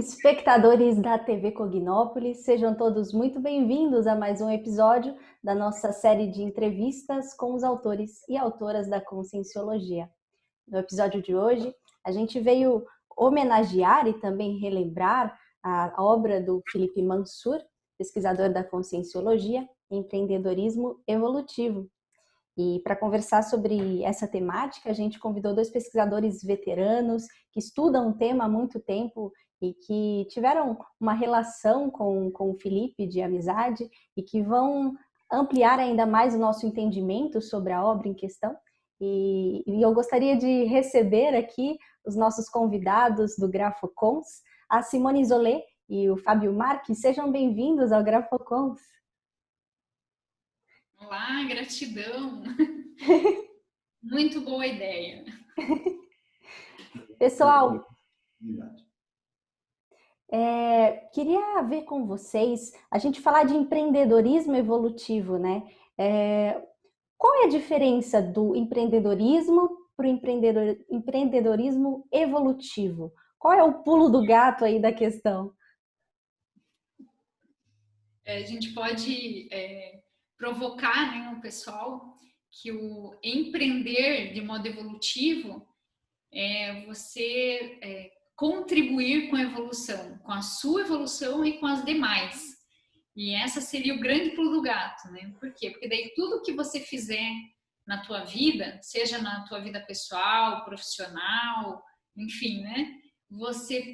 Espectadores da TV Cognópolis, sejam todos muito bem-vindos a mais um episódio da nossa série de entrevistas com os autores e autoras da Conscienciologia. No episódio de hoje, a gente veio homenagear e também relembrar a obra do Philippe Mansour, pesquisador da Conscienciologia, Empreendedorismo Evolutivo. E para conversar sobre essa temática, a gente convidou dois pesquisadores veteranos que estudam o tema há muito tempo e que tiveram uma relação com o Philippe de amizade e que vão ampliar ainda mais o nosso entendimento sobre a obra em questão. E eu gostaria de receber aqui os nossos convidados do GrafoCons, a Simone Isolé e o Fábio Marques. Sejam bem-vindos ao GrafoCons. Olá, gratidão. Muito boa ideia. Pessoal, queria ver com vocês, a gente falar de empreendedorismo evolutivo, né? Qual é a diferença do empreendedorismo para o empreendedorismo evolutivo? Qual é o pulo do gato aí da questão? A gente pode provocar, né, o pessoal que o empreender de modo evolutivo é você contribuir com a evolução, com a sua evolução e com as demais. E essa seria o grande pulo do gato, né? Por quê? Porque daí tudo que você fizer na tua vida, seja na tua vida pessoal, profissional, enfim, né? Você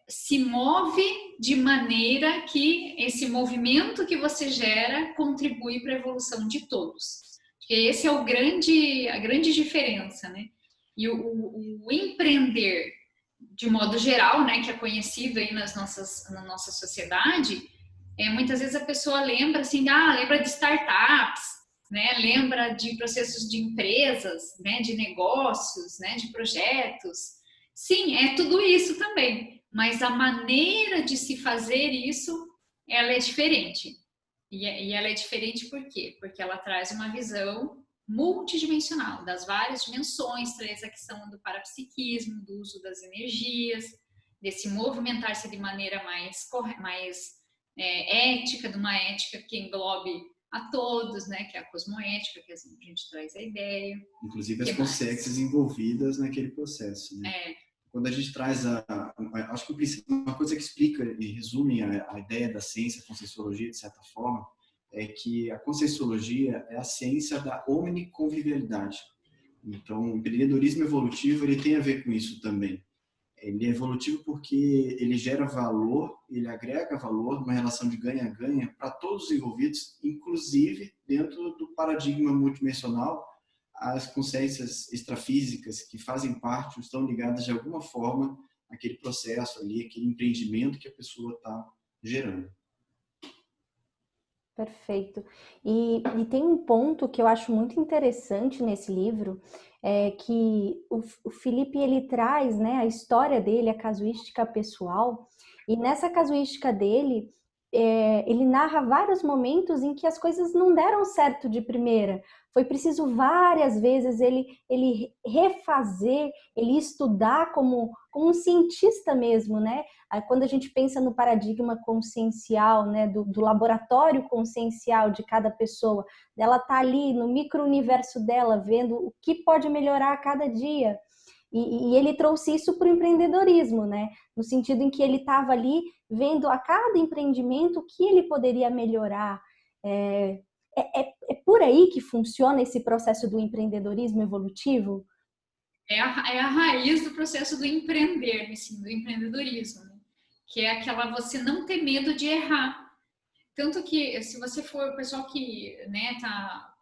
se move de maneira que esse movimento que você gera contribui para a evolução de todos. Porque esse é a grande diferença, né? E o empreender, de modo geral, né, que é conhecido aí na nossa sociedade, muitas vezes a pessoa lembra assim, lembra de startups, né, lembra de processos de empresas, né, de negócios, né, de projetos. Sim, é tudo isso também, mas a maneira de se fazer isso, ela é diferente. E ela é diferente por quê? Porque ela traz uma visão multidimensional, das várias dimensões, traz a questão do parapsiquismo, do uso das energias, desse movimentar-se de maneira mais ética, de uma ética que englobe a todos, né, que é a cosmoética, que a gente traz a ideia. Inclusive as consciências envolvidas naquele processo, né? Quando a gente traz acho que uma coisa que explica e resume a ideia da ciência, a conscienciologia, de certa forma, é que a conscienciologia é a ciência da omniconvivialidade. Então, o empreendedorismo evolutivo ele tem a ver com isso também. Ele é evolutivo porque ele gera valor, ele agrega valor numa relação de ganha-ganha para todos os envolvidos, inclusive dentro do paradigma multidimensional, as consciências extrafísicas que fazem parte, estão ligadas de alguma forma àquele processo ali, aquele empreendimento que a pessoa está gerando. Perfeito. E tem um ponto que eu acho muito interessante nesse livro, que o Philippe ele traz, né, a história dele, a casuística pessoal, e nessa casuística dele, ele narra vários momentos em que as coisas não deram certo de primeira. Foi preciso várias vezes ele refazer, ele estudar como um cientista mesmo, né? Quando a gente pensa no paradigma consciencial, né, do laboratório consciencial de cada pessoa, ela está ali no micro-universo dela, vendo o que pode melhorar a cada dia. E ele trouxe isso para o empreendedorismo, né? No sentido em que ele estava ali vendo a cada empreendimento o que ele poderia melhorar. É por aí que funciona esse processo do empreendedorismo evolutivo? É a raiz do processo do empreender, assim, do empreendedorismo, né? Que é aquela você não ter medo de errar. Tanto que, se você for o pessoal que está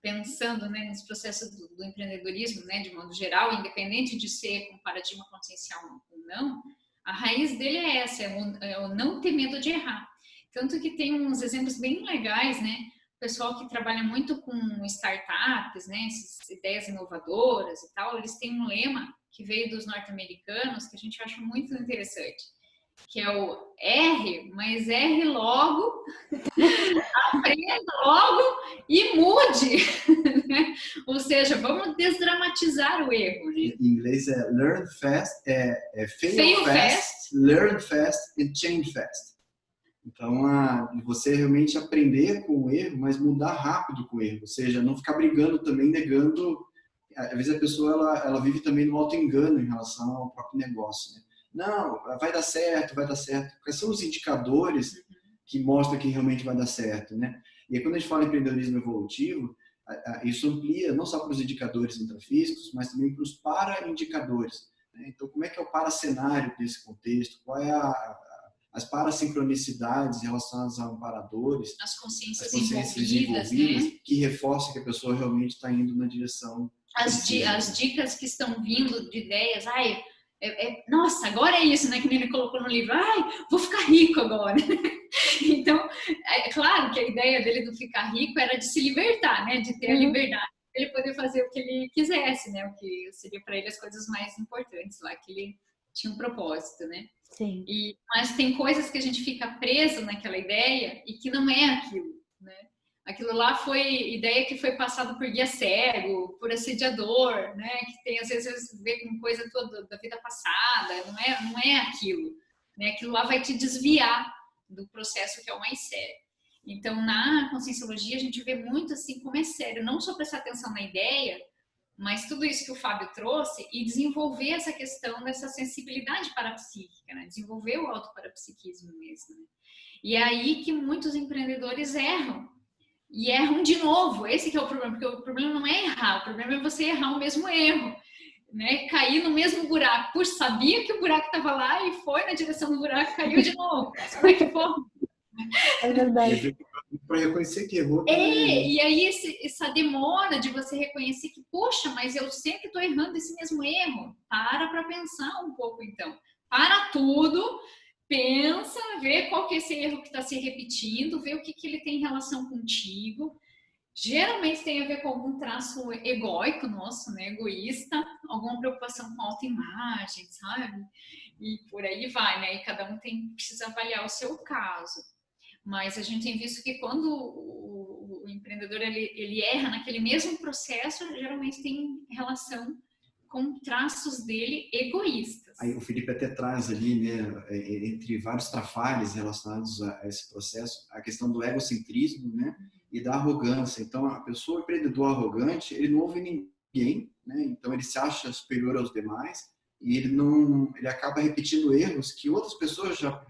pensando, né, nesse processo do empreendedorismo, né, de modo geral, independente de ser com paradigma consciencial ou não, a raiz dele é essa, é o não ter medo de errar. Tanto que tem uns exemplos bem legais, né? O pessoal que trabalha muito com startups, né, essas ideias inovadoras e tal, eles têm um lema que veio dos norte-americanos que a gente acha muito interessante, que é o R, mas R logo, aprenda logo e mude. Né? Ou seja, vamos desdramatizar o erro. Né? Em inglês é learn fast, fail fast, learn fast and change fast. Então, você realmente aprender com o erro, mas mudar rápido com o erro. Ou seja, não ficar brigando também, negando. Às vezes a pessoa ela vive também no auto-engano em relação ao próprio negócio. Né? Não, vai dar certo, vai dar certo. Quais são os indicadores que mostram que realmente vai dar certo? Né? E aí, quando a gente fala em empreendedorismo evolutivo, isso amplia não só para os indicadores intrafísicos, mas também para os para-indicadores. Né? Então, como é que é o para-cenário desse contexto? Qual é as parasincronicidades relacionadas a amparadores, as consciências envolvidas, né? Que reforçam que a pessoa realmente está indo na direção. As dicas que estão vindo de ideias, nossa, agora é isso, né? Que ele colocou no livro, vou ficar rico agora. Então, é claro que a ideia dele do ficar rico era de se libertar, né? De ter a liberdade, ele poder fazer o que ele quisesse, né? O que seria para ele as coisas mais importantes lá, que ele tinha um propósito, né? Sim. Mas tem coisas que a gente fica preso naquela ideia e que não é aquilo, né? Aquilo lá foi ideia que foi passada por guia cego, por assediador, né? Que tem às vezes a ver com coisa toda da vida passada, não é aquilo, né? Aquilo lá vai te desviar do processo que é o mais sério. Então, na conscienciologia a gente vê muito assim como é sério, não só prestar atenção na ideia, mas tudo isso que o Fábio trouxe e desenvolver essa questão dessa sensibilidade parapsíquica, né? Desenvolver o autoparapsiquismo mesmo. Né? E é aí que muitos empreendedores erram. E erram de novo. Esse que é o problema, porque o problema não é errar, o problema é você errar o mesmo erro. Né? Cair no mesmo buraco. Puxa, sabia que o buraco estava lá e foi na direção do buraco e caiu de novo. Como é que foi? É verdade. Para reconhecer que errou. E aí essa demora de você reconhecer que, poxa, mas eu sempre estou errando esse mesmo erro. Para pensar um pouco, então. Para tudo, pensa, vê qual que é esse erro que está se repetindo, vê o que ele tem em relação contigo. Geralmente tem a ver com algum traço egóico nosso, né? Egoísta, alguma preocupação com a autoimagem, sabe? E por aí vai, né? E cada um precisa avaliar o seu caso. Mas a gente tem visto que quando o empreendedor ele erra naquele mesmo processo, geralmente tem relação com traços dele egoístas. Aí o Felipe até traz ali, né, entre vários trafalhos relacionados a esse processo, a questão do egocentrismo, né, e da arrogância. Então, a pessoa, o empreendedor arrogante, ele não ouve ninguém, né, então ele se acha superior aos demais e ele acaba repetindo erros que outras pessoas já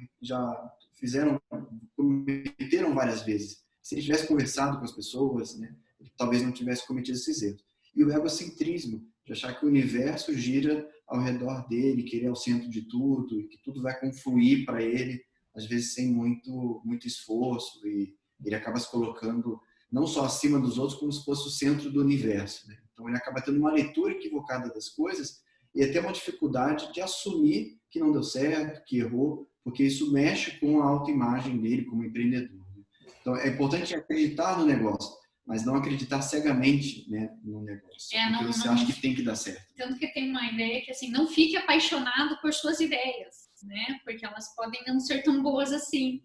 cometeram várias vezes. Se ele tivesse conversado com as pessoas, né, ele talvez não tivesse cometido esses erros. E o egocentrismo, de achar que o universo gira ao redor dele, que ele é o centro de tudo, e que tudo vai confluir para ele, às vezes sem muito esforço, e ele acaba se colocando não só acima dos outros, como se fosse o centro do universo. Né? Então ele acaba tendo uma leitura equivocada das coisas e até uma dificuldade de assumir que não deu certo, que errou, porque isso mexe com a autoimagem dele como empreendedor. Né? Então é importante acreditar no negócio, mas não acreditar cegamente, né, no negócio. Porque você acha que tem que dar certo. Tanto que tem uma ideia que assim, não fique apaixonado por suas ideias, né? Porque elas podem não ser tão boas assim.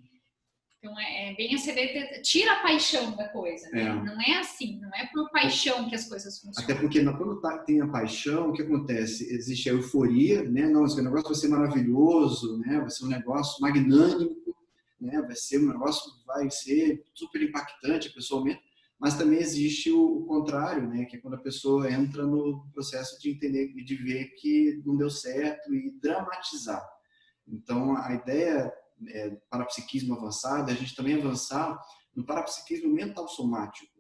Então é bem essa ideia, tira a paixão da coisa. Né? Não é assim, não é por paixão que as coisas funcionam. Até porque quando tem a paixão, o que acontece? Existe a euforia, né? Não, esse negócio vai ser maravilhoso, né? Vai ser um negócio magnânimo, né? Vai ser um negócio, vai ser super impactante pessoalmente. Mas também existe o contrário, né? Que é quando a pessoa entra no processo de entender e de ver que não deu certo e dramatizar. Então, a ideia parapsiquismo avançado, a gente também avançar no parapsiquismo mental somático.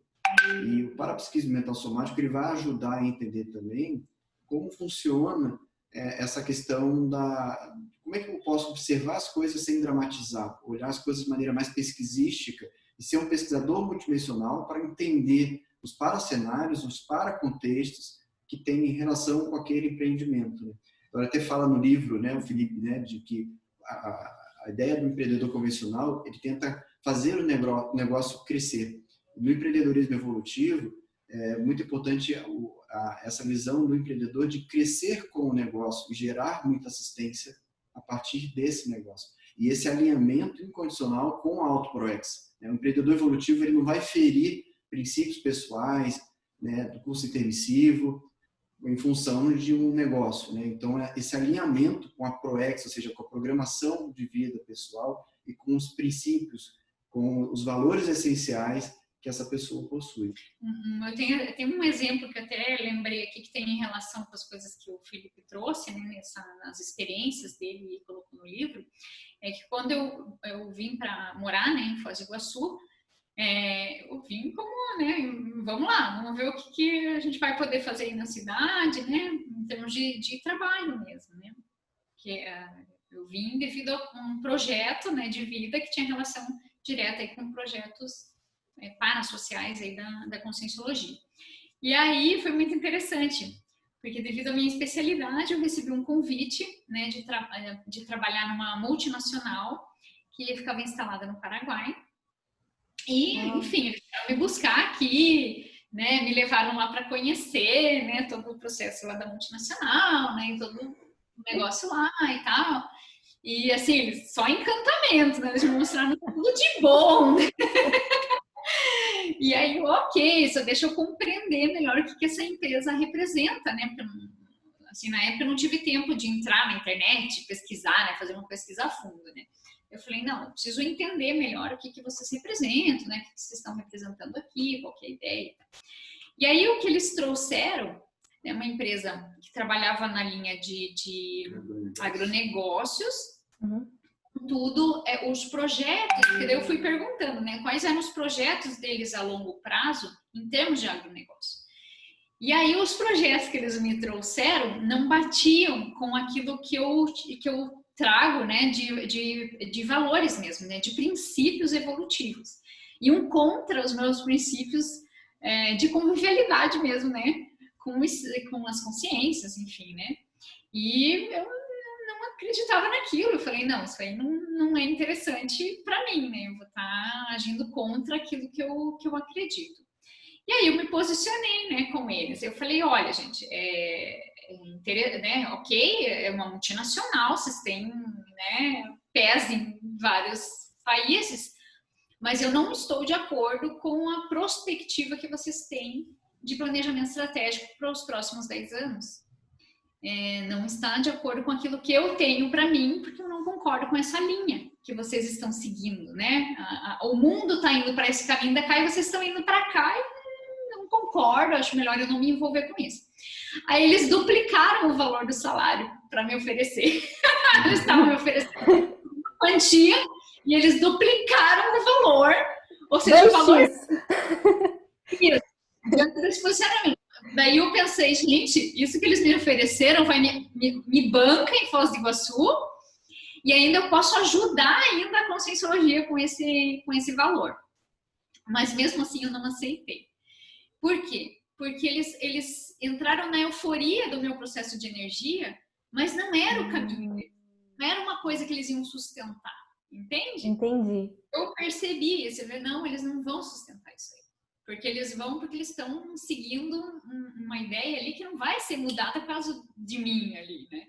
E o parapsiquismo mental somático ele vai ajudar a entender também como funciona essa questão da... Como é que eu posso observar as coisas sem dramatizar? Olhar as coisas de maneira mais pesquisística e ser um pesquisador multidimensional para entender os paracenários, os paracontextos que têm relação com aquele empreendimento. Né? Então, ele até fala no livro, né, o Felipe, né, de que a ideia do empreendedor convencional, ele tenta fazer o negócio crescer. No empreendedorismo evolutivo, é muito importante essa visão do empreendedor de crescer com o negócio e gerar muita assistência a partir desse negócio. E esse alinhamento incondicional com a Auto-ProEx. O empreendedor evolutivo ele não vai ferir princípios pessoais, né, do curso intermissivo, em função de um negócio, né? Então, esse alinhamento com a ProEx, ou seja, com a programação de vida pessoal e com os princípios, com os valores essenciais que essa pessoa possui. Eu tenho um exemplo que até lembrei aqui, que tem em relação com as coisas que o Felipe trouxe, né, nas experiências dele e colocou no livro, é que quando eu vim para morar, né, em Foz do Iguaçu, eu vim como, né, vamos lá, vamos ver o que a gente vai poder fazer aí na cidade, né, em termos de trabalho mesmo, né, que eu vim devido a um projeto, né, de vida que tinha relação direta aí com projetos parasociais aí da Conscienciologia. E aí foi muito interessante, porque devido à minha especialidade eu recebi um convite, né, de trabalhar numa multinacional que ficava instalada no Paraguai. E, enfim, eles vieram me buscar aqui, né, me levaram lá para conhecer, né, todo o processo lá da multinacional, né, todo o negócio lá e tal. E, assim, só encantamento, né, eles me mostraram tudo de bom, né? E aí, ok, só deixa eu compreender melhor o que essa empresa representa, né, porque, assim, na época eu não tive tempo de entrar na internet, pesquisar, né, fazer uma pesquisa a fundo, né. Eu falei, não, eu preciso entender melhor o que vocês representam, né? O que vocês estão representando aqui, qual que é a ideia. E aí, o que eles trouxeram, né, uma empresa que trabalhava na linha de agronegócios, tudo, os projetos, porque daí eu fui perguntando, né, quais eram os projetos deles a longo prazo em termos de agronegócio. E aí, os projetos que eles me trouxeram não batiam com aquilo que eu trago, né, de valores mesmo, né, de princípios evolutivos. E contra os meus princípios de convivialidade mesmo, né, com as consciências, enfim, né. E eu não acreditava naquilo. Eu falei, não, isso aí não é interessante para mim, né, eu vou estar agindo contra aquilo que eu acredito. E aí eu me posicionei, né, com eles. Eu falei, olha, gente, né, ok, é uma multinacional, vocês têm, né, pés em vários países, mas eu não estou de acordo com a perspectiva que vocês têm de planejamento estratégico para os próximos 10 anos. Não está de acordo com aquilo que eu tenho para mim, porque eu não concordo com essa linha que vocês estão seguindo, né? O mundo está indo para esse caminho da cá e vocês estão indo para cá e não concordo, acho melhor eu não me envolver com isso. Aí eles duplicaram o valor do salário para me oferecer. Eles estavam me oferecendo uma quantia e eles duplicaram o valor, ou seja, o valor isso, dentro desse posicionamento. Daí eu pensei, gente, isso que eles me ofereceram vai me banca em Foz do Iguaçu e ainda eu posso ajudar ainda a Conscienciologia com esse valor. Mas mesmo assim eu não aceitei. Por quê? Porque eles entraram na euforia do meu processo de energia, mas não era o caminho deles. Não era uma coisa que eles iam sustentar. Entende? Entendi. Eu percebi isso. Não, eles não vão sustentar isso aí. Porque eles estão seguindo uma ideia ali que não vai ser mudada por causa de mim ali, né?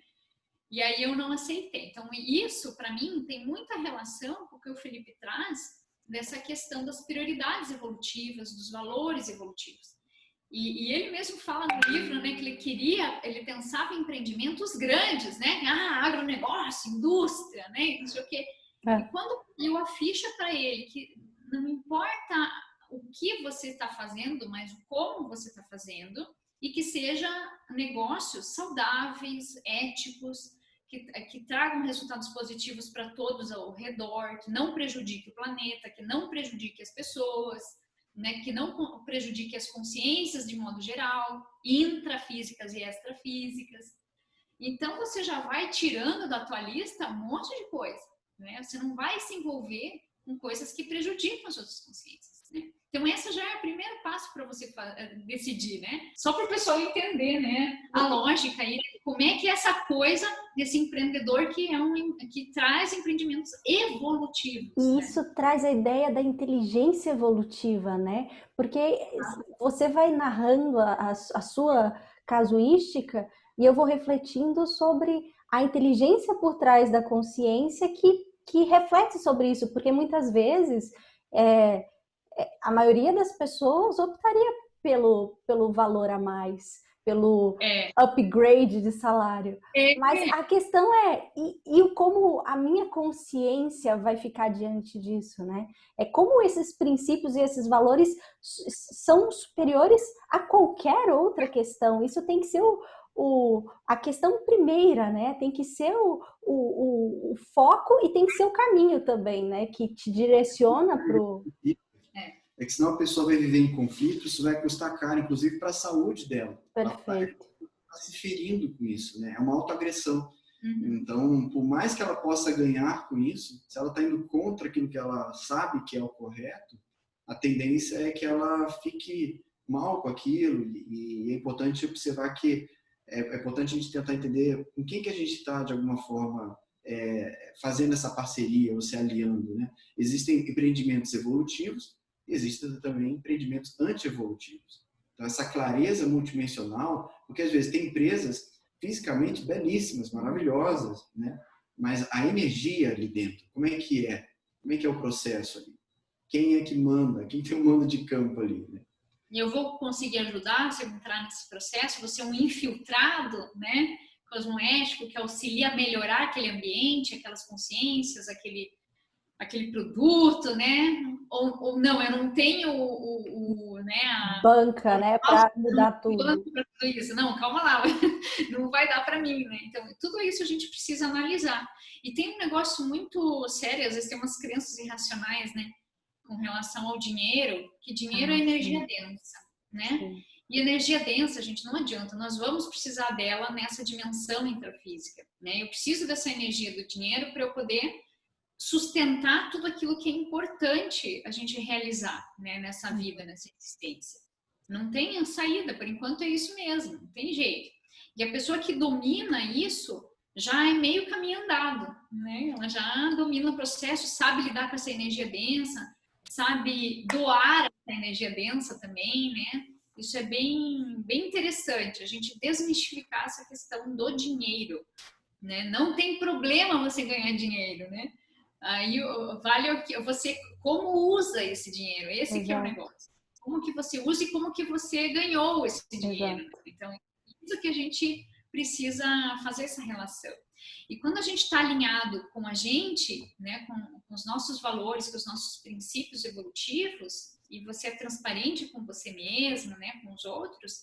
E aí eu não aceitei. Então, isso, para mim, tem muita relação com o que o Felipe traz dessa questão das prioridades evolutivas, dos valores evolutivos. E ele mesmo fala no livro, né, que ele pensava em empreendimentos grandes, né? Agronegócio, indústria, né? Não sei o quê. E quando eu a ficha para ele, que não importa o que você está fazendo, mas como você está fazendo, e que seja negócios saudáveis, éticos, que tragam resultados positivos para todos ao redor, que não prejudique o planeta, que não prejudique as pessoas, né, que não prejudique as consciências de modo geral, intrafísicas e extrafísicas. Então, você já vai tirando da tua lista um monte de coisa, né? Você não vai se envolver com coisas que prejudicam as outras consciências, né? Então, esse já é o primeiro passo para você decidir, né? Só para o pessoal entender, né, a lógica aí, como é que é essa coisa desse empreendedor que traz empreendimentos evolutivos. E isso traz a ideia da inteligência evolutiva, né? Porque você vai narrando a sua casuística e eu vou refletindo sobre a inteligência por trás da consciência que reflete sobre isso, porque muitas vezes a maioria das pessoas optaria pelo valor a mais, pelo upgrade de salário. Mas a questão como a minha consciência vai ficar diante disso, né? É como esses princípios e esses valores são superiores a qualquer outra questão. Isso tem que ser a questão primeira, né? Tem que ser o foco e tem que ser o caminho também, né? Que te direciona pro... É que senão a pessoa vai viver em conflito, isso vai custar caro, inclusive para a saúde dela. Perfeito. Ela está se ferindo com isso, né? É uma autoagressão. Então, por mais que ela possa ganhar com isso, se ela está indo contra aquilo que ela sabe que é o correto, a tendência é que ela fique mal com aquilo. E é importante observar que é importante a gente tentar entender com quem que a gente está, de alguma forma, fazendo essa parceria ou se aliando, né? Existem empreendimentos evolutivos, existem também empreendimentos antievolutivos. Então, essa clareza multidimensional, porque às vezes tem empresas fisicamente belíssimas, maravilhosas, né? Mas a energia ali dentro, como é que é? Como é que é o processo ali? Quem é que manda? Quem tem o mando de campo ali, né? E eu vou conseguir ajudar você a entrar nesse processo, você é um infiltrado, né? Cosmoético, que auxilia a melhorar aquele ambiente, aquelas consciências, aquele produto, né? Ou não, eu não tenho né, banca, né, para mudar tudo. Para tudo isso. Não, calma lá, não vai dar para mim, né? Então, tudo isso a gente precisa analisar. E tem um negócio muito sério, às vezes tem umas crenças irracionais, né, com relação ao dinheiro, que dinheiro é energia densa, né? Sim. E energia densa, gente, não adianta, nós vamos precisar dela nessa dimensão intrafísica, né? Eu preciso dessa energia do dinheiro para eu poder sustentar tudo aquilo que é importante a gente realizar, né, nessa vida, nessa existência. Não tem saída, por enquanto é isso mesmo, não tem jeito. E a pessoa que domina isso já é meio caminho andado, né? Ela já domina o processo, sabe lidar com essa energia densa, sabe doar essa energia densa também, né? Isso é bem interessante, a gente desmistificar essa questão do dinheiro, né? Não tem problema você ganhar dinheiro, né? Aí vale você como usa esse dinheiro, esse que é o negócio. Como que você usa e como que você ganhou esse dinheiro. Exato. Então, isso que a gente precisa fazer essa relação. E quando a gente está alinhado com a gente, né, com os nossos valores, com os nossos princípios evolutivos, e você é transparente com você mesmo, né, com os outros,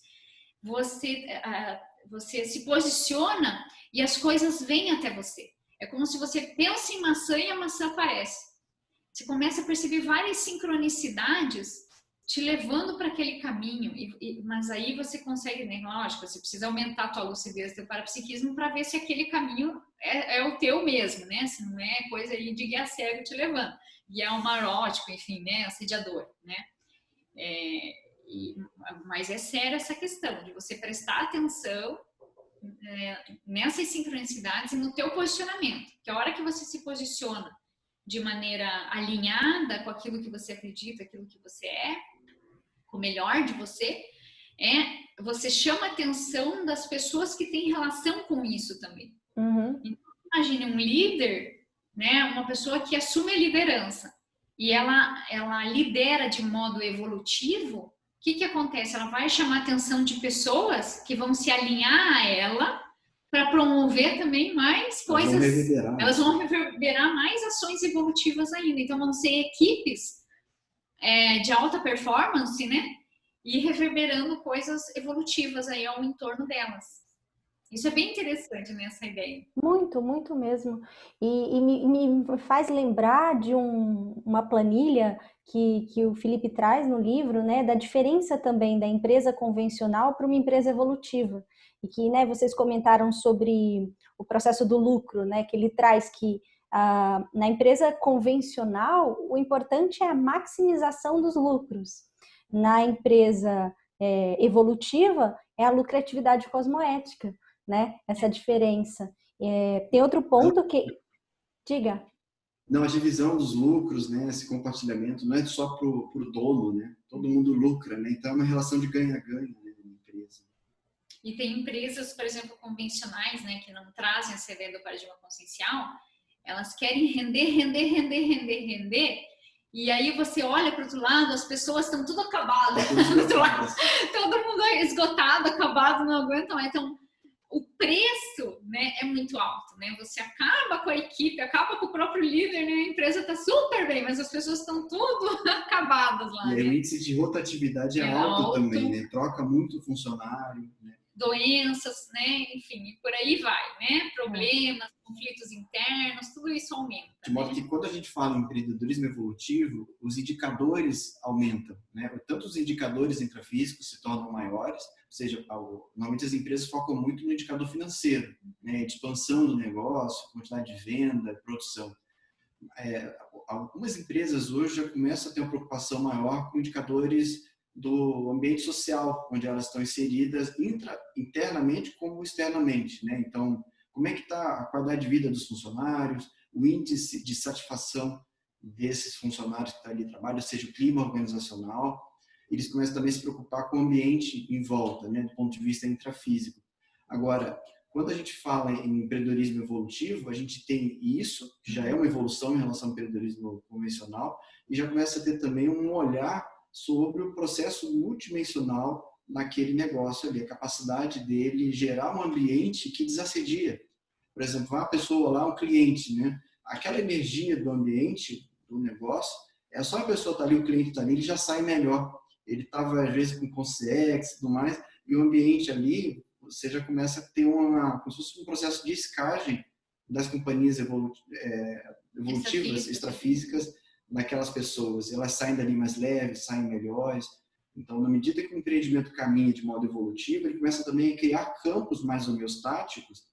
você se posiciona e as coisas vêm até você. É como se você pensa em maçã e a maçã aparece. Você começa a perceber várias sincronicidades te levando para aquele caminho. Mas aí você consegue, né? Lógico, você precisa aumentar a tua lucidez, teu parapsiquismo, para ver se aquele caminho é o teu mesmo, né? Se não é coisa aí de guia cego te levando. Guia homarótico, enfim, né? Assediador, né? Mas é séria essa questão de você prestar atenção nessas sincronicidades e no teu posicionamento, que a hora que você se posiciona de maneira alinhada com aquilo que você acredita, aquilo que você é, com o melhor de você, você chama a atenção das pessoas que têm relação com isso também. Então, imagine um líder, né, uma pessoa que assume a liderança e ela lidera de modo evolutivo. O que acontece? Ela vai chamar a atenção de pessoas que vão se alinhar a ela para promover também mais coisas. Elas vão reverberar mais ações evolutivas ainda. Então, vão ser equipes de alta performance, né? E reverberando coisas evolutivas aí ao entorno delas. Isso é bem interessante, né, essa ideia. Muito, muito mesmo. E me faz lembrar de uma planilha que o Felipe traz no livro, né, da diferença também da empresa convencional para uma empresa evolutiva. E que, né, vocês comentaram sobre o processo do lucro, né, que ele traz que na empresa convencional o importante é a maximização dos lucros. Na empresa evolutiva é a lucratividade cosmoética, né? Essa diferença. Tem outro ponto que... Diga. Não, a divisão dos lucros, né? Esse compartilhamento não é só para o dono, né? Todo mundo lucra, né? Então é uma relação de ganha-ganha, né, na empresa. E tem empresas, por exemplo, convencionais, né, que não trazem essa ideia do paradigma consciencial, elas querem render, e aí você olha para o outro lado, as pessoas estão tudo acabadas, todo mundo é esgotado, acabado, não aguenta mais. Então, o preço, né, é muito alto, né? Você acaba com a equipe, acaba com o próprio líder, né? A empresa está super bem, mas as pessoas estão tudo acabadas lá. E aí, né? o índice de rotatividade é alto também, né? Troca muito funcionário, né? Doenças, né? Enfim, e por aí vai, né? Problemas, conflitos internos, tudo isso aumenta. De modo que quando a gente fala em empreendedorismo evolutivo, os indicadores aumentam, né? Tanto os indicadores intrafísicos se tornam maiores, ou seja, normalmente as empresas focam muito no indicador financeiro, né? De expansão do negócio, quantidade de venda, produção. Algumas empresas hoje já começam a ter uma preocupação maior com indicadores do ambiente social, onde elas estão inseridas internamente como externamente, né? Então, como é que está a qualidade de vida dos funcionários, o índice de satisfação desses funcionários que estão ali trabalham, ou seja, o clima organizacional. Eles começam também a se preocupar com o ambiente em volta, né? Do ponto de vista intrafísico. Agora, quando a gente fala em empreendedorismo evolutivo, a gente tem isso, que já é uma evolução em relação ao empreendedorismo convencional, e já começa a ter também um olhar sobre o processo multidimensional naquele negócio ali, a capacidade dele gerar um ambiente que desassedia. Por exemplo, vai uma pessoa lá, um cliente, né? Aquela energia do ambiente, do negócio, é só a pessoa estar ali, o cliente está ali, ele já sai melhor. Ele estava, às vezes, com consciência e tudo mais, e o ambiente ali, você já começa a ter como se fosse um processo de escagem das companhias evolutivas, extrafísicas, naquelas pessoas. Elas saem dali mais leves, saem melhores. Então, na medida que o empreendimento caminha de modo evolutivo, ele começa também a criar campos mais homeostáticos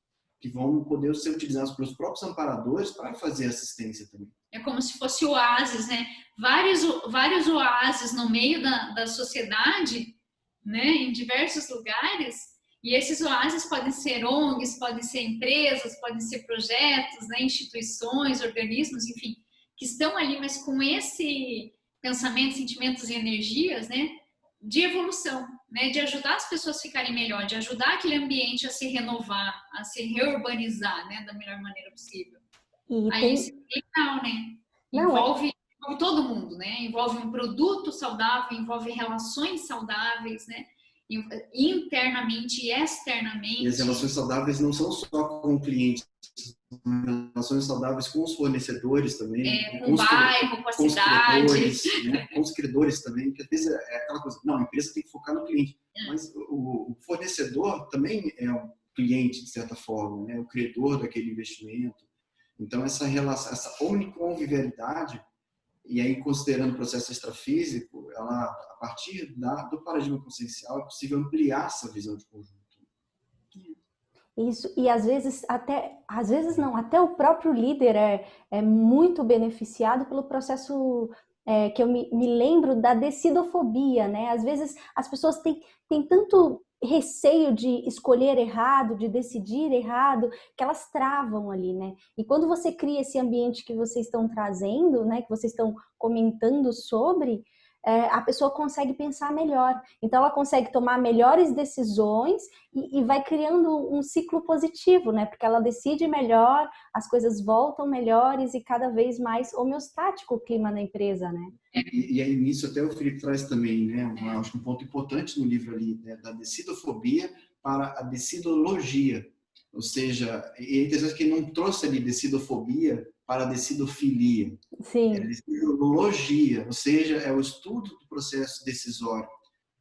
que vão poder ser utilizados pelos próprios amparadores para fazer assistência também. É como se fosse oásis, né? Vários oásis no meio da sociedade, né? Em diversos lugares. E esses oásis podem ser ONGs, podem ser empresas, podem ser projetos, né? Instituições, organismos, enfim, que estão ali, mas com esse pensamento, sentimentos e energias, né? De evolução, né? De ajudar as pessoas a ficarem melhor, de ajudar aquele ambiente a se renovar, a se reurbanizar, né? Da melhor maneira possível. Aí isso é legal, né? Envolve todo mundo, né? Envolve um produto saudável, envolve relações saudáveis, né? Internamente e externamente. E as relações saudáveis não são só com o cliente, relações saudáveis com os fornecedores também, com o bairro, com a cidade, né? Com os credores também, que às vezes é aquela coisa, não, a empresa tem que focar no cliente, mas o fornecedor também é um cliente de certa forma, né? O credor daquele investimento. Então essa relação, essa omniconvivialidade, e aí considerando o processo extrafísico, ela, a partir do paradigma consciencial, é possível ampliar essa visão de conjunto. Isso, e às vezes não, até o próprio líder é muito beneficiado pelo processo que eu me lembro da decidofobia, né? Às vezes as pessoas têm tanto receio de escolher errado, de decidir errado, que elas travam ali, né? E quando você cria esse ambiente que vocês estão trazendo, né? Que vocês estão comentando sobre, a pessoa consegue pensar melhor. Então, ela consegue tomar melhores decisões e vai criando um ciclo positivo, né? Porque ela decide melhor, as coisas voltam melhores e cada vez mais homeostático o clima na empresa, né? E aí, nisso, até o Felipe traz também, né? Acho que um ponto importante no livro ali, né, da decidofobia para a decidologia. Ou seja, é interessante que ele não trouxe ali decidofobia para a decidofilia. Sim. É a decidologia, ou seja, é o estudo do processo decisório.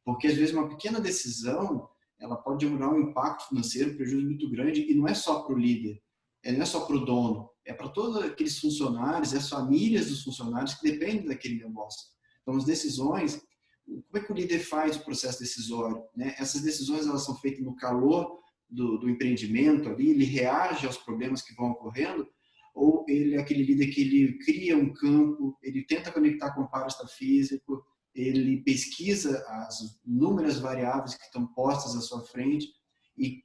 Porque, às vezes, uma pequena decisão, ela pode gerar um impacto financeiro, um prejuízo muito grande, e não é só para o líder, não é só para o dono, é para todos aqueles funcionários, as famílias dos funcionários que dependem daquele negócio. Então, as decisões, como é que o líder faz o processo decisório, né? Essas decisões, elas são feitas no calor do empreendimento ali, ele reage aos problemas que vão ocorrendo, ou ele é aquele líder que ele cria um campo, ele tenta conectar com o paraextrafísico, ele pesquisa as inúmeras variáveis que estão postas à sua frente e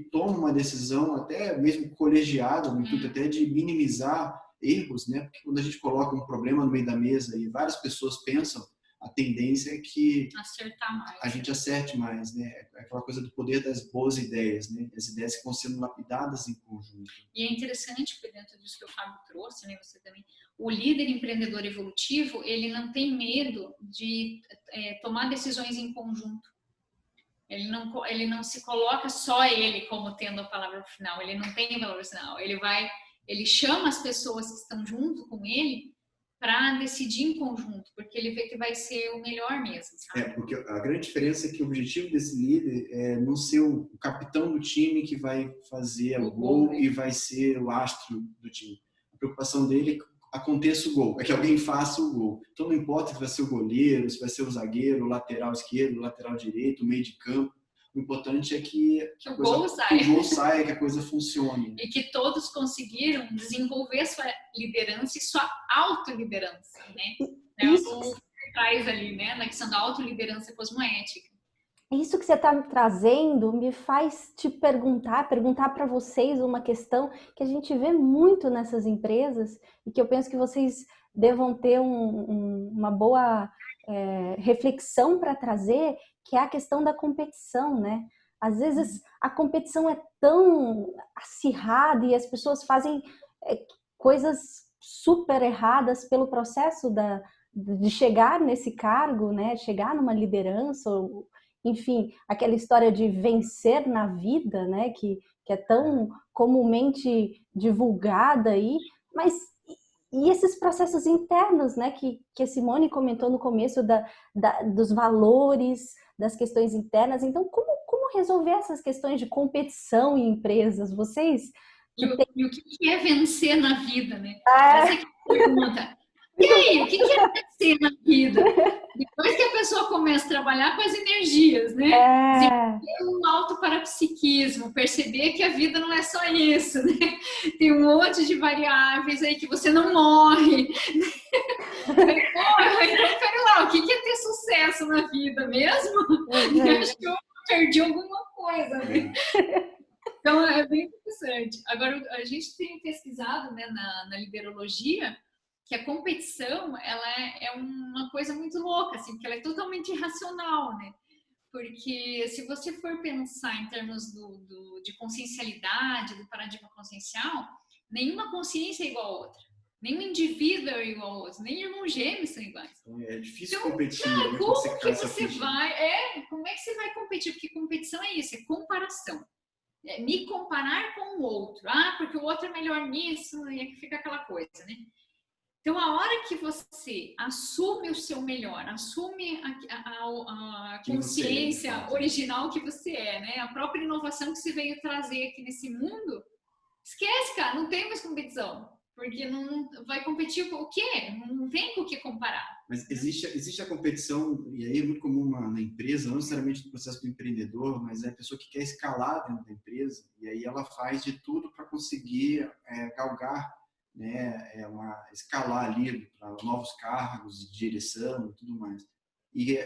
toma uma decisão até mesmo colegiada, no intuito até de minimizar erros, né? Porque quando a gente coloca um problema no meio da mesa e várias pessoas pensam a tendência é que acertar mais. A gente acerte mais, né? Aquela coisa do poder das boas ideias, né? As ideias que vão sendo lapidadas em conjunto. E é interessante, porque dentro disso que o Fábio trouxe, né, você também, o líder empreendedor evolutivo, ele não tem medo de tomar decisões em conjunto. Ele não se coloca só ele como tendo a palavra final, ele não tem a palavra final, ele chama as pessoas que estão junto com ele para decidir em conjunto, porque ele vê que vai ser o melhor mesmo, sabe? Porque a grande diferença é que o objetivo desse líder é não ser o capitão do time que vai fazer o gol e vai ser o astro do time. A preocupação dele é que aconteça o gol, é que alguém faça o gol. Então não importa se vai ser o goleiro, se vai ser o zagueiro, o lateral esquerdo, o lateral direito, o meio de campo. O importante é que o gol saia, que a coisa funcione. E que todos conseguiram desenvolver sua liderança e sua autoliderança, né? Isso que traz ali, né? Na questão da autoliderança cosmoética. Isso que você está me trazendo me faz te perguntar para vocês uma questão que a gente vê muito nessas empresas e que eu penso que vocês devam ter uma boa reflexão para trazer, que é a questão da competição, né? Às vezes a competição é tão acirrada e as pessoas fazem coisas super erradas pelo processo de chegar nesse cargo, né? Chegar numa liderança, enfim, aquela história de vencer na vida, né? Que é tão comumente divulgada aí, mas e esses processos internos, né, que a Simone comentou no começo dos valores, das questões internas. Então, como resolver essas questões de competição em empresas? Vocês... E o que é vencer na vida, né? Essa é a pergunta. E aí, o que é vencer na vida? Depois que a pessoa começa a trabalhar com as energias, né? Desenvolver um autoparapsiquismo, perceber que a vida não é só isso, né? Tem um monte de variáveis aí que você não morre. Então, pera lá, o que é ter sucesso na vida mesmo? Acho que eu perdi alguma coisa, né? Então, é bem interessante. Agora, a gente tem pesquisado, né, na liderologia, que a competição, ela é uma coisa muito louca, assim, porque ela é totalmente irracional, né? Porque se você for pensar em termos de consciencialidade, do paradigma consciencial, nenhuma consciência é igual a outra. Nenhum indivíduo é igual ao outro, nem irmãos gêmeos são iguais. É difícil competir. Cara, como que você vai... como é que você vai competir? Porque competição é isso, é comparação. Me comparar com o outro. Porque o outro é melhor nisso, e aqui fica aquela coisa, né? Então, a hora que você assume o seu melhor, assume a consciência original que você é, né? A própria inovação que você veio trazer aqui nesse mundo, esquece, cara, não tem mais competição. Porque não vai competir com o quê? Não tem com o que comparar. Mas existe a competição, e aí é muito comum na empresa, não necessariamente no processo do empreendedor, mas é a pessoa que quer escalar dentro da empresa, e aí ela faz de tudo para conseguir galgar, né, escalar ali para novos cargos de direção e tudo mais. E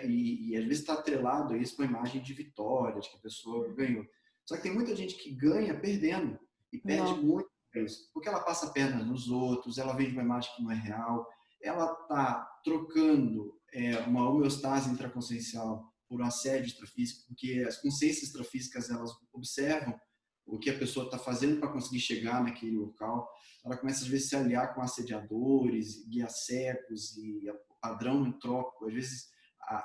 às vezes está atrelado a isso com a imagem de vitória, de que a pessoa ganhou. Só que tem muita gente que ganha perdendo, e perde muito isso, porque ela passa a perna nos outros, ela vende uma imagem que não é real, ela está trocando uma homeostase intraconsciencial por um assédio extrafísico, porque as consciências extrafísicas, elas observam o que a pessoa está fazendo para conseguir chegar naquele local. Ela começa, às vezes, a se aliar com assediadores, guias cegos e padrão entrópico. Às vezes,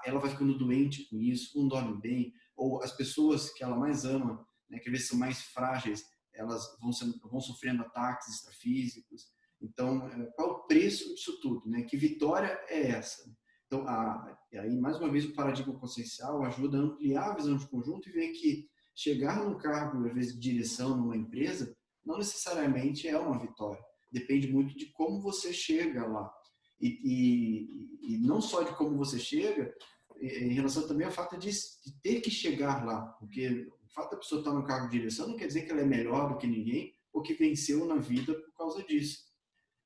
ela vai ficando doente com isso, não dorme bem, ou as pessoas que ela mais ama, né, que às vezes são mais frágeis, elas vão sofrendo ataques extrafísicos. Então, qual é o preço disso tudo, né? Que vitória é essa? Então, aí, mais uma vez, o paradigma consciencial ajuda a ampliar a visão de conjunto e ver que chegar num cargo, às vezes, de direção numa empresa, não necessariamente é uma vitória. Depende muito de como você chega lá. E não só de como você chega, em relação também ao fato de ter que chegar lá. Porque o fato da pessoa estar no cargo de direção não quer dizer que ela é melhor do que ninguém ou que venceu na vida por causa disso.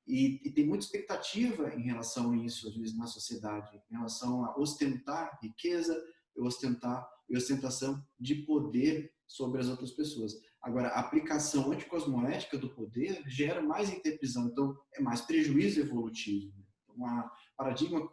E tem muita expectativa em relação a isso, às vezes, na sociedade, em relação a ostentar riqueza e ostentação de poder sobre as outras pessoas. Agora, a aplicação anticosmoética do poder gera mais interprisão, então é mais prejuízo evolutivo. Então, o paradigma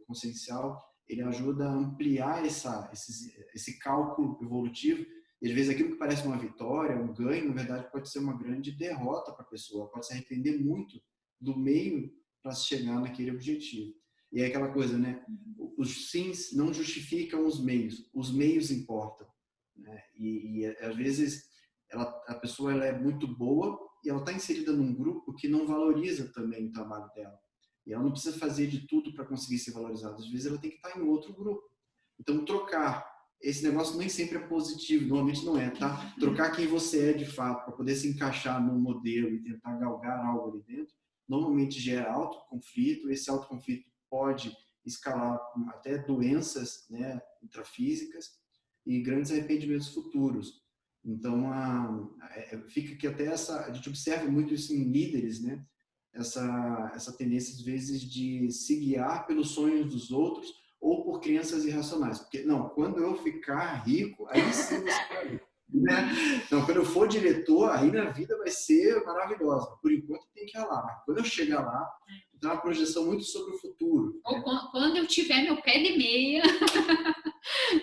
consciencial, ele ajuda a ampliar esse cálculo evolutivo. E às vezes aquilo que parece uma vitória, um ganho, na verdade pode ser uma grande derrota para a pessoa, pode se arrepender muito do meio para chegar naquele objetivo. E é aquela coisa, né? Os fins não justificam os meios importam, né? E às vezes a pessoa ela é muito boa e ela está inserida num grupo que não valoriza também o trabalho dela. E ela não precisa fazer de tudo para conseguir ser valorizada. Às vezes ela tem que estar em outro grupo. Então, trocar. Esse negócio nem sempre é positivo, normalmente não é, tá? Trocar quem você é de fato para poder se encaixar num modelo e tentar galgar algo ali dentro, normalmente gera autoconflito. Esse autoconflito pode escalar até doenças, né, intrafísicas e grandes arrependimentos futuros. Então, fica que até a gente observa muito isso em líderes, né? Essa tendência, às vezes, de se guiar pelos sonhos dos outros ou por crenças irracionais. Porque, não, quando eu ficar rico, aí sim você vai ver. Né? Não, quando eu for diretor, aí minha vida vai ser maravilhosa. Por enquanto tem que ir lá. Mas quando eu chegar lá, tem uma projeção muito sobre o futuro. Ou né? Quando eu tiver meu pé de meia,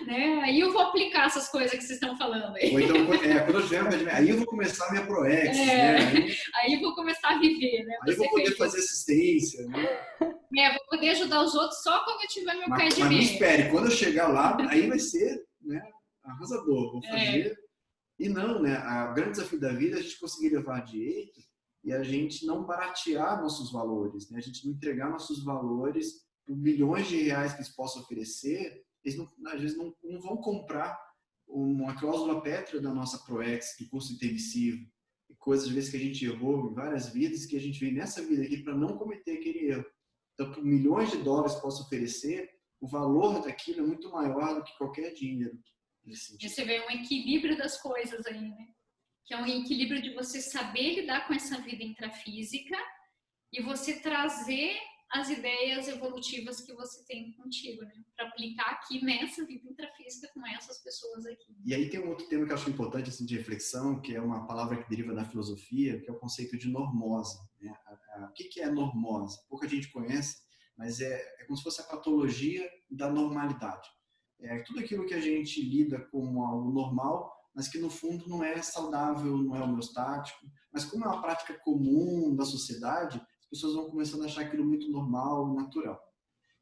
né? Aí eu vou aplicar essas coisas que vocês estão falando aí. Ou então, quando eu tiver meu pé de meia, aí eu vou começar a minha ProEx. Né? Aí eu vou começar a viver. Né? Aí eu vou poder fazer assistência. Né? Vou poder ajudar os outros só quando eu tiver meu pé de meia. Mas me espere, quando eu chegar lá, aí vai ser, né, arrasador. Vou fazer. E não, né? O grande desafio da vida é a gente conseguir levar direito e a gente não baratear nossos valores, né? A gente não entregar nossos valores por milhões de reais que eles possam oferecer. Eles não, às vezes não vão comprar uma cláusula pétrea da nossa ProEx, do curso intermissivo, e coisas às vezes que a gente errou em várias vidas, que a gente vem nessa vida aqui para não cometer aquele erro. Então, por milhões de dólares que possa oferecer, o valor daquilo é muito maior do que qualquer dinheiro. Você vê um equilíbrio das coisas aí, né? Que é um equilíbrio de você saber lidar com essa vida intrafísica e você trazer as ideias evolutivas que você tem contigo, né? Para aplicar aqui nessa vida intrafísica com essas pessoas aqui. E aí tem um outro tema que eu acho importante assim, de reflexão, que é uma palavra que deriva da filosofia, que é o conceito de normose. Né? O que é normose? Pouca gente conhece, mas é como se fosse a patologia da normalidade. É tudo aquilo que a gente lida como algo normal, mas que no fundo não é saudável, não é homeostático. Mas como é uma prática comum da sociedade, as pessoas vão começando a achar aquilo muito normal, natural.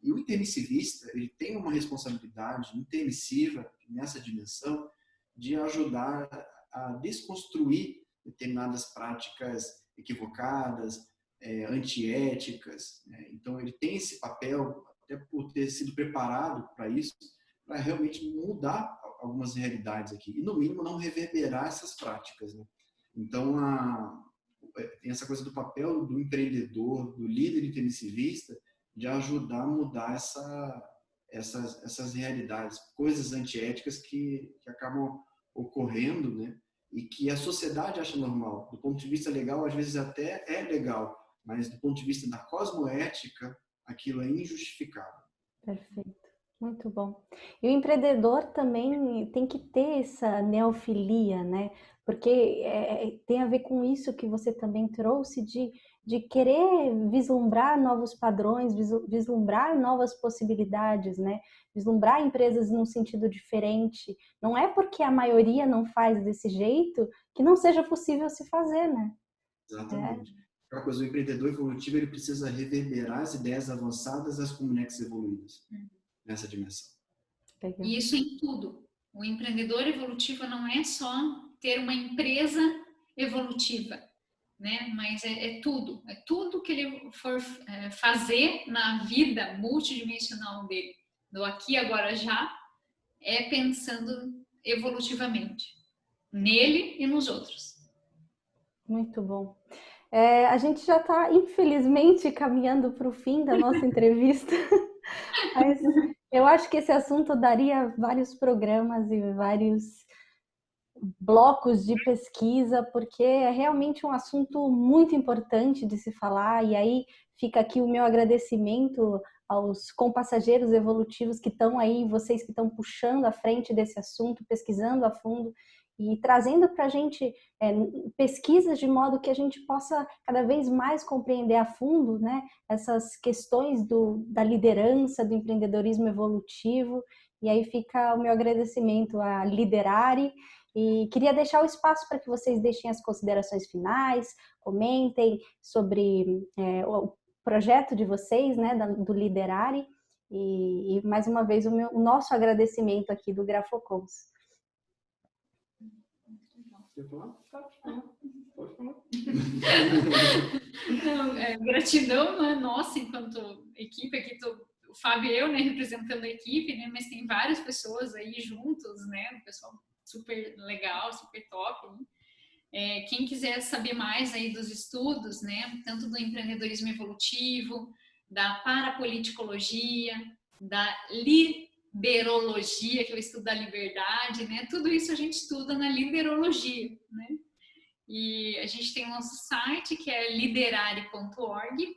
E o intermissivista, ele tem uma responsabilidade intermissiva nessa dimensão de ajudar a desconstruir determinadas práticas equivocadas, antiéticas. Né? Então, ele tem esse papel, até por ter sido preparado para isso, para realmente mudar algumas realidades aqui. E, no mínimo, não reverberar essas práticas. Né? Então, tem essa coisa do papel do empreendedor, do líder intermissivista, de ajudar a mudar essas realidades, coisas antiéticas que acabam ocorrendo, né? E que a sociedade acha normal. Do ponto de vista legal, às vezes até é legal, mas do ponto de vista da cosmoética, aquilo é injustificável. Perfeito. Muito bom. E o empreendedor também tem que ter essa neofilia, né? Porque tem a ver com isso que você também trouxe de querer vislumbrar novos padrões, vislumbrar novas possibilidades, né? Vislumbrar empresas num sentido diferente. Não é porque a maioria não faz desse jeito que não seja possível se fazer, né? Exatamente. Aquela coisa, o empreendedor evolutivo, ele precisa reverberar as ideias avançadas das comunidades evoluídas. Nessa dimensão. E isso em tudo. O empreendedor evolutivo não é só ter uma empresa evolutiva, né? Mas é tudo. É tudo que ele for fazer na vida multidimensional dele, do aqui, agora, já, é pensando evolutivamente. Nele e nos outros. Muito bom. A gente já está, infelizmente, caminhando para o fim da nossa entrevista. Mas eu acho que esse assunto daria vários programas e vários blocos de pesquisa, porque é realmente um assunto muito importante de se falar. E aí fica aqui o meu agradecimento aos compassageiros evolutivos que estão aí, vocês que estão puxando à frente desse assunto, pesquisando a fundo. e trazendo para a gente pesquisas de modo que a gente possa cada vez mais compreender a fundo, né, essas questões da liderança, do empreendedorismo evolutivo. E aí fica o meu agradecimento a Liderare, e queria deixar o espaço para que vocês deixem as considerações finais, comentem sobre o projeto de vocês, né, do Liderare, e mais uma vez o nosso agradecimento aqui do Grafocons. Não, gratidão, né, nossa, enquanto equipe aqui, o Fábio e eu, né, representando a equipe, né, mas tem várias pessoas aí juntos, né, um pessoal super legal, super top, né? Quem quiser saber mais aí dos estudos, né, tanto do empreendedorismo evolutivo, da parapoliticologia, da liderologia, que é o estudo da liberdade, né, tudo isso a gente estuda na liderologia, né? E a gente tem o nosso site, que é liderare.org.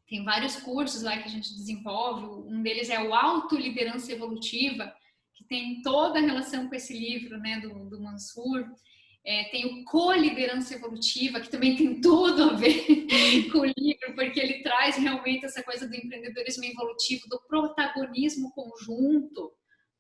Tem vários cursos lá que a gente desenvolve. Um deles é o Autoliderança Evolutiva, que tem toda a relação com esse livro, né, do Mansur. Tem o Co-Liderança Evolutiva, que também tem tudo a ver com o livro, porque ele traz realmente essa coisa do empreendedorismo evolutivo, do protagonismo conjunto,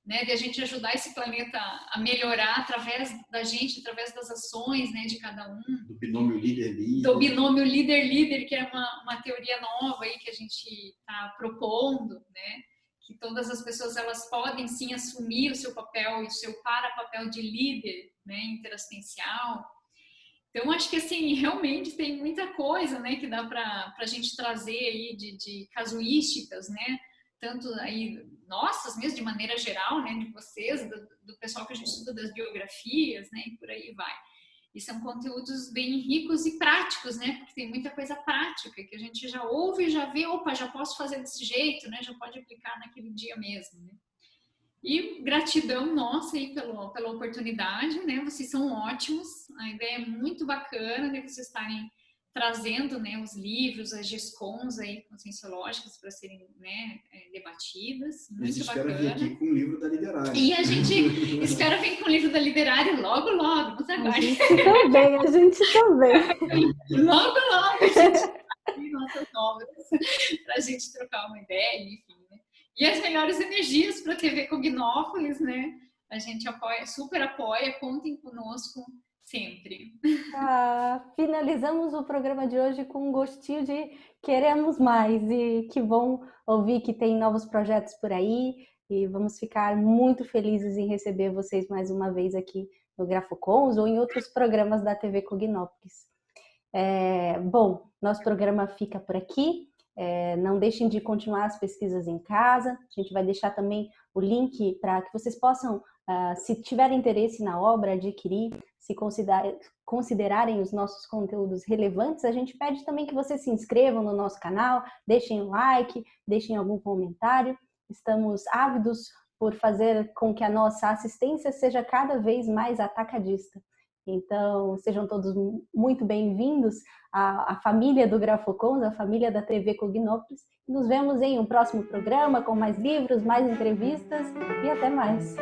né, de a gente ajudar esse planeta a melhorar através da gente, através das ações, né, de cada um. Do binômio líder-líder. Do binômio líder-líder, que é uma teoria nova aí que a gente está propondo, né, que todas as pessoas elas podem sim assumir o seu papel e o seu papel de líder, né, interassistencial. Então, acho que assim, realmente tem muita coisa, né, que dá para a gente trazer aí de casuísticas, né, tanto aí nossas mesmo, de maneira geral, né, de vocês, do pessoal que a gente estuda das biografias, né, e por aí vai. E são conteúdos bem ricos e práticos, né, porque tem muita coisa prática que a gente já ouve e já vê, opa, já posso fazer desse jeito, né, já pode aplicar naquele dia mesmo, né. E gratidão nossa aí pela oportunidade, né, vocês são ótimos, a ideia é muito bacana de vocês estarem trazendo, né, os livros, as GESCONs aí conscienciológicas para serem, né, debatidas. Muito bacana. A gente espera vir aqui com o livro da Liderare. E a gente espera vir com o livro da Liderare logo, nos aguarde. A gente também. Logo, a gente tem nossas obras para a gente trocar uma ideia, enfim, né? E as melhores energias para a TV Cognópolis, né? A gente apoia, super apoia, contem conosco sempre. Finalizamos o programa de hoje com um gostinho de queremos mais, e que bom ouvir que tem novos projetos por aí, e vamos ficar muito felizes em receber vocês mais uma vez aqui no Grafocons ou em outros programas da TV Cognópolis. Bom, nosso programa fica por aqui. Não deixem de continuar as pesquisas em casa. A gente vai deixar também o link para que vocês possam, se tiverem interesse na obra, adquirir, se considerarem os nossos conteúdos relevantes. A gente pede também que vocês se inscrevam no nosso canal, deixem um like, deixem algum comentário. Estamos ávidos por fazer com que a nossa assistência seja cada vez mais atacadista. Então, sejam todos muito bem-vindos à família do Grafocons, à família da TV Cognópolis. Nos vemos em um próximo programa com mais livros, mais entrevistas e até mais.